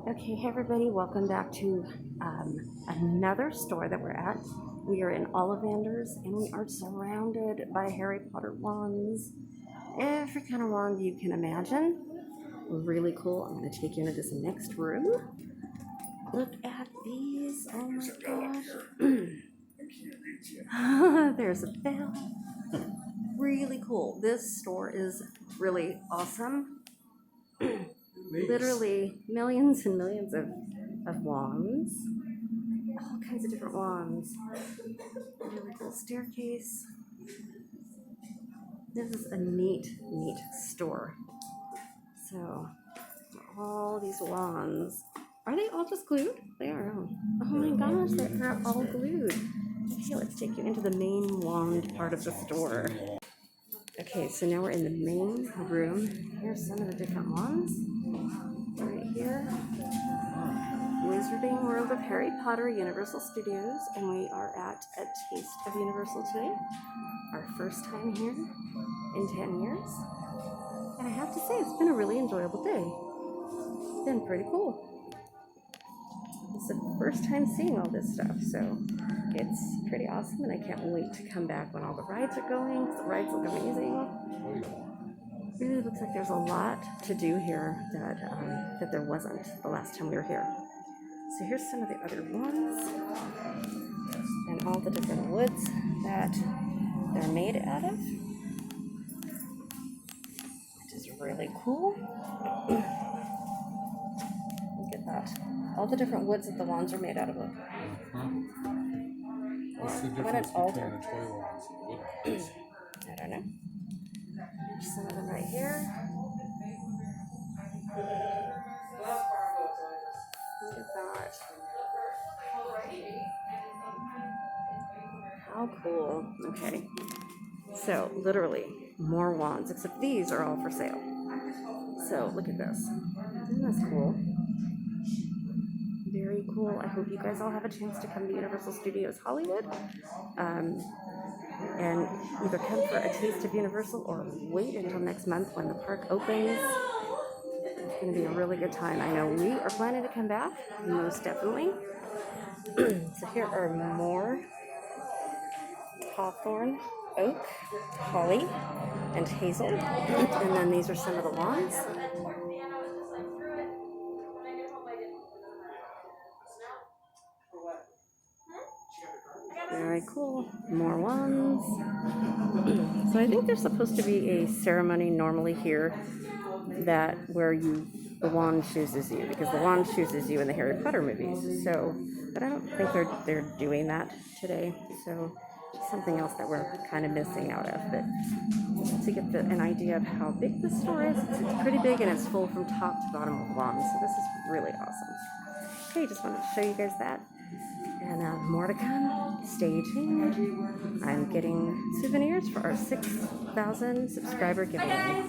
Okay, hey everybody, welcome back to another store that we're at. We are in Ollivander's and we are surrounded by Harry Potter wands. Every kind of wand you can imagine. Really cool. I'm going to take you into this next room. Look at these. Oh my gosh. There's a bell. Really cool. This store is really awesome. Literally millions and millions of wands. All kinds of different wands. Really cool staircase. This is a neat store. So, all these wands. Are they all just glued? They are. Oh my gosh, they're all glued. Okay, let's take you into the main wand part of the store. Okay, so now we're in the main room. Here's some of the different wands. Right here. Wizarding World of Harry Potter, Universal Studios, and we are at a Taste of Universal today. Our first time here in 10 years. And I have to say, it's been a really enjoyable day. It's been pretty cool. It's the first time seeing all this stuff, so it's pretty awesome, and I can't wait to come back when all the rides are going, because the rides look amazing. Really looks like there's a lot to do here that there wasn't the last time we were here. So here's some of the other ones and all the different woods that they're made out of, which is really cool. Look at that. All the different woods that the wands are made out of. What's the difference between the toy wands and wood wands? I don't know. There's some of them right here. Look at that. How cool. Okay. So, literally, more wands, except these are all for sale. So, look at this. Isn't this cool? Very cool. I hope you guys all have a chance to come to Universal Studios Hollywood. And either come for a taste of Universal or wait until next month when the park opens. It's going to be a really good time. I know we are planning to come back, most definitely. So here are more hawthorn, oak, holly, and hazel. And then these are some of the wands. Very cool. More wands. So I think there's supposed to be a ceremony normally here where the wand chooses you, because the wand chooses you in the Harry Potter movies. So, but I don't think they're doing that today. So something else that we're kind of missing out of. But to get an idea of how big the store is, it's pretty big and it's full from top to bottom with wands. So this is really awesome. Okay, just wanted to show you guys that. And more to come. Stay tuned. I'm getting souvenirs for our 6,000 subscriber giveaway.